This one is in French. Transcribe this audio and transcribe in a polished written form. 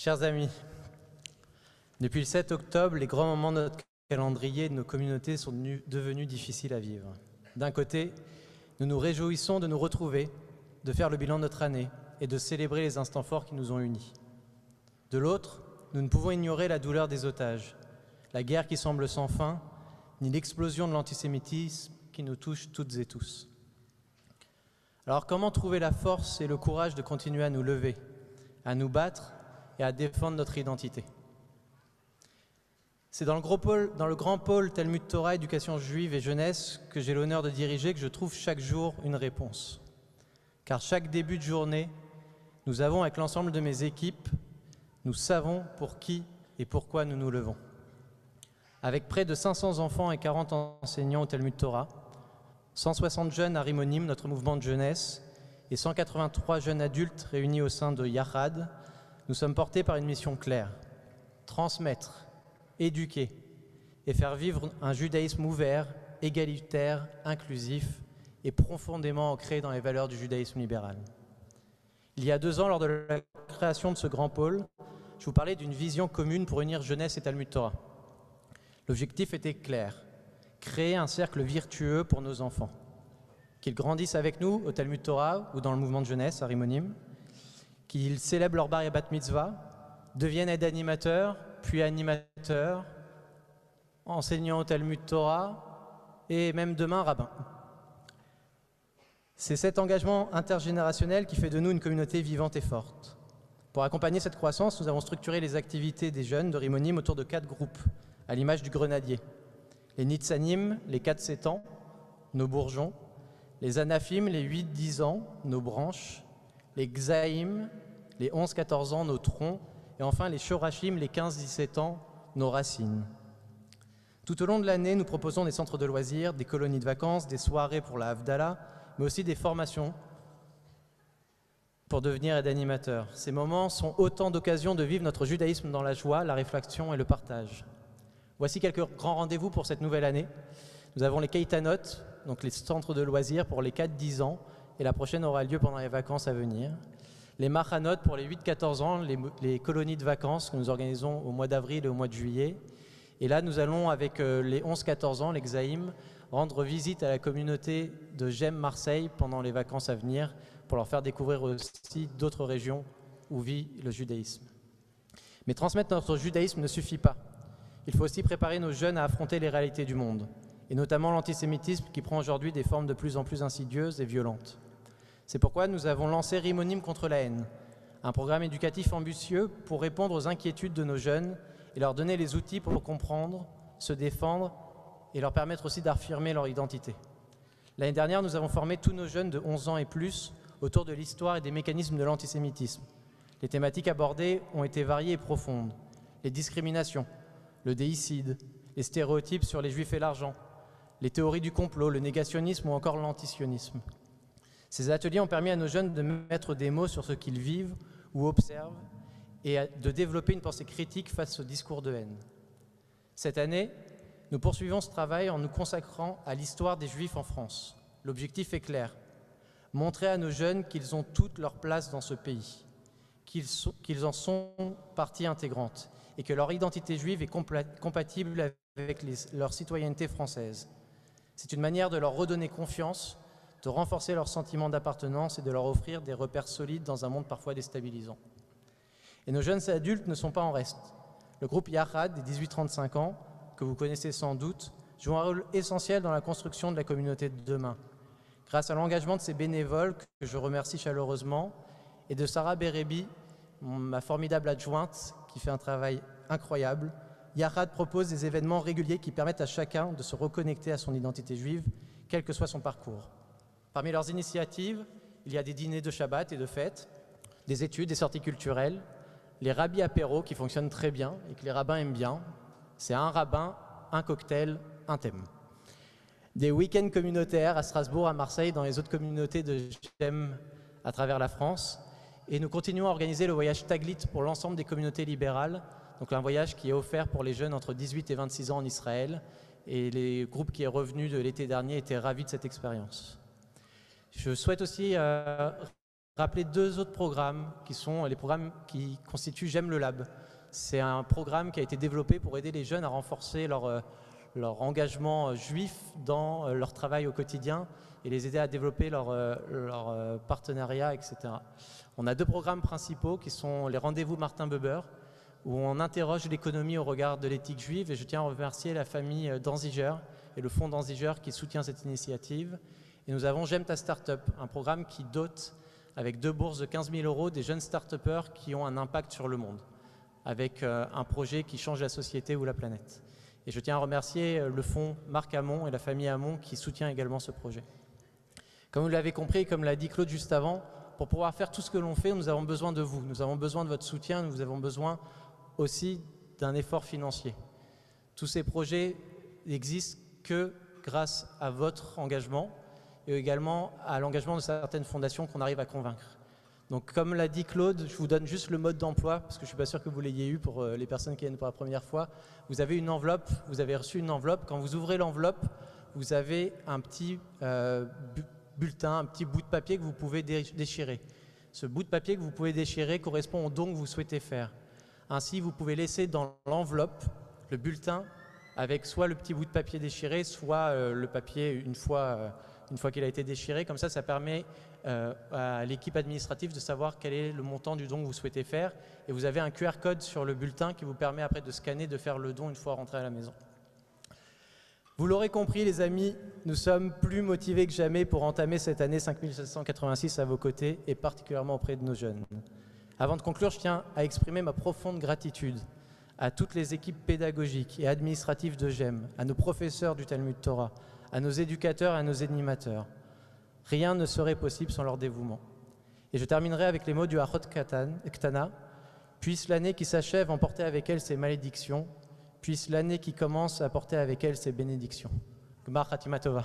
Chers amis, depuis le 7 octobre, les grands moments de notre calendrier et de nos communautés sont devenus difficiles à vivre. D'un côté, nous nous réjouissons de nous retrouver, de faire le bilan de notre année et de célébrer les instants forts qui nous ont unis. De l'autre, nous ne pouvons ignorer la douleur des otages, la guerre qui semble sans fin, ni l'explosion de l'antisémitisme qui nous touche toutes et tous. Alors comment trouver la force et le courage de continuer à nous lever, à nous battre et à défendre notre identité? C'est dans le grand pôle Talmud Torah, éducation juive et jeunesse que j'ai l'honneur de diriger que je trouve chaque jour une réponse. Car chaque début de journée, nous avons avec l'ensemble de mes équipes, nous savons pour qui et pourquoi nous nous levons. Avec près de 500 enfants et 40 enseignants au Talmud Torah, 160 jeunes à Rimonim, notre mouvement de jeunesse, et 183 jeunes adultes réunis au sein de Yachad, nous sommes portés par une mission claire: transmettre, éduquer et faire vivre un judaïsme ouvert, égalitaire, inclusif et profondément ancré dans les valeurs du judaïsme libéral. Il y a 2 ans, lors de la création de ce grand pôle, je vous parlais d'une vision commune pour unir jeunesse et Talmud Torah. L'objectif était clair: créer un cercle vertueux pour nos enfants, qu'ils grandissent avec nous au Talmud Torah ou dans le mouvement de jeunesse à Rimonim, qu'ils célèbrent leur bar et bat mitzvah, deviennent aides-animateurs, puis animateurs, enseignants au Talmud Torah et même demain rabbins. C'est cet engagement intergénérationnel qui fait de nous une communauté vivante et forte. Pour accompagner cette croissance, nous avons structuré les activités des jeunes de Rimonim autour de 4 groupes, à l'image du grenadier. Les Nitsanim, les 4-7 ans, nos bourgeons, les Anafim, les 8-10 ans, nos branches, les Xaïm, les 11-14 ans, nos troncs, et enfin les Shorashim, les 15-17 ans, nos racines. Tout au long de l'année, nous proposons des centres de loisirs, des colonies de vacances, des soirées pour la Havdalah, mais aussi des formations pour devenir aide-animateur. Ces moments sont autant d'occasions de vivre notre judaïsme dans la joie, la réflexion et le partage. Voici quelques grands rendez-vous pour cette nouvelle année. Nous avons les Keitanot, donc les centres de loisirs pour les 4-10 ans, et la prochaine aura lieu pendant les vacances à venir. Les Machanot pour les 8-14 ans, les colonies de vacances que nous organisons au mois d'avril et au mois de juillet. Et là, nous allons, avec les 11-14 ans, les Xaïm, rendre visite à la communauté de Gem Marseille pendant les vacances à venir pour leur faire découvrir aussi d'autres régions où vit le judaïsme. Mais transmettre notre judaïsme ne suffit pas. Il faut aussi préparer nos jeunes à affronter les réalités du monde, et notamment l'antisémitisme qui prend aujourd'hui des formes de plus en plus insidieuses et violentes. C'est pourquoi nous avons lancé Rimonim contre la haine, un programme éducatif ambitieux pour répondre aux inquiétudes de nos jeunes et leur donner les outils pour comprendre, se défendre et leur permettre aussi d'affirmer leur identité. L'année dernière, nous avons formé tous nos jeunes de 11 ans et plus autour de l'histoire et des mécanismes de l'antisémitisme. Les thématiques abordées ont été variées et profondes: les discriminations, le déicide, les stéréotypes sur les juifs et l'argent, les théories du complot, le négationnisme ou encore l'antisionisme. Ces ateliers ont permis à nos jeunes de mettre des mots sur ce qu'ils vivent ou observent et de développer une pensée critique face au discours de haine. Cette année, nous poursuivons ce travail en nous consacrant à l'histoire des Juifs en France. L'objectif est clair: montrer à nos jeunes qu'ils ont toute leur place dans ce pays, qu'ils en sont partie intégrante et que leur identité juive est compatible avec leur citoyenneté française. C'est une manière de leur redonner confiance, de renforcer leur sentiment d'appartenance et de leur offrir des repères solides dans un monde parfois déstabilisant. Et nos jeunes adultes ne sont pas en reste. Le groupe Yachad des 18-35 ans, que vous connaissez sans doute, joue un rôle essentiel dans la construction de la communauté de demain. Grâce à l'engagement de ces bénévoles, que je remercie chaleureusement, et de Sarah Bérébi, ma formidable adjointe, qui fait un travail incroyable, Yachad propose des événements réguliers qui permettent à chacun de se reconnecter à son identité juive, quel que soit son parcours. Parmi leurs initiatives, il y a des dîners de Shabbat et de fêtes, des études, des sorties culturelles, les rabbis apéros qui fonctionnent très bien et que les rabbins aiment bien. C'est un rabbin, un cocktail, un thème. Des week-ends communautaires à Strasbourg, à Marseille, dans les autres communautés de GEM à travers la France. Et nous continuons à organiser le voyage Taglit pour l'ensemble des communautés libérales, donc un voyage qui est offert pour les jeunes entre 18 et 26 ans en Israël. Et les groupes qui est revenu de l'été dernier étaient ravis de cette expérience. Je souhaite aussi rappeler deux autres programmes qui sont les programmes qui constituent J'aime le Lab. C'est un programme qui a été développé pour aider les jeunes à renforcer leur engagement juif dans leur travail au quotidien et les aider à développer leur partenariat, etc. On a deux programmes principaux qui sont les rendez-vous Martin Buber, où on interroge l'économie au regard de l'éthique juive, et je tiens à remercier la famille Danziger et le fonds Danziger qui soutient cette initiative. Et nous avons J'aime ta start-up, un programme qui dote avec 2 bourses de 15 000 € des jeunes start-upers qui ont un impact sur le monde, avec un projet qui change la société ou la planète. Et je tiens à remercier le fonds Marc Hamon et la famille Hamon qui soutient également ce projet. Comme vous l'avez compris, comme l'a dit Claude juste avant, pour pouvoir faire tout ce que l'on fait, nous avons besoin de vous, nous avons besoin de votre soutien, nous avons besoin aussi d'un effort financier. Tous ces projets n'existent que grâce à votre engagement et également à l'engagement de certaines fondations qu'on arrive à convaincre. Donc comme l'a dit Claude, je vous donne juste le mode d'emploi, parce que je ne suis pas sûr que vous l'ayez eu pour les personnes qui viennent pour la première fois. Vous avez une enveloppe, vous avez reçu une enveloppe. Quand vous ouvrez l'enveloppe, vous avez un petit bulletin, un petit bout de papier que vous pouvez déchirer. Ce bout de papier que vous pouvez déchirer correspond au don que vous souhaitez faire. Ainsi, vous pouvez laisser dans l'enveloppe le bulletin avec soit le petit bout de papier déchiré, soit le papier une fois qu'il a été déchiré. Comme ça, ça permet à l'équipe administrative de savoir quel est le montant du don que vous souhaitez faire. Et vous avez un QR code sur le bulletin qui vous permet après de scanner, de faire le don une fois rentré à la maison. Vous l'aurez compris, les amis, nous sommes plus motivés que jamais pour entamer cette année 5786 à vos côtés et particulièrement auprès de nos jeunes. Avant de conclure, je tiens à exprimer ma profonde gratitude à toutes les équipes pédagogiques et administratives de GEM, à nos professeurs du Talmud Torah, à nos éducateurs et à nos animateurs. Rien ne serait possible sans leur dévouement. Et je terminerai avec les mots du Achot Ktana. Puisse l'année qui s'achève emporter avec elle ses malédictions, puisse l'année qui commence apporter avec elle ses bénédictions. Gmar Khatima Tova.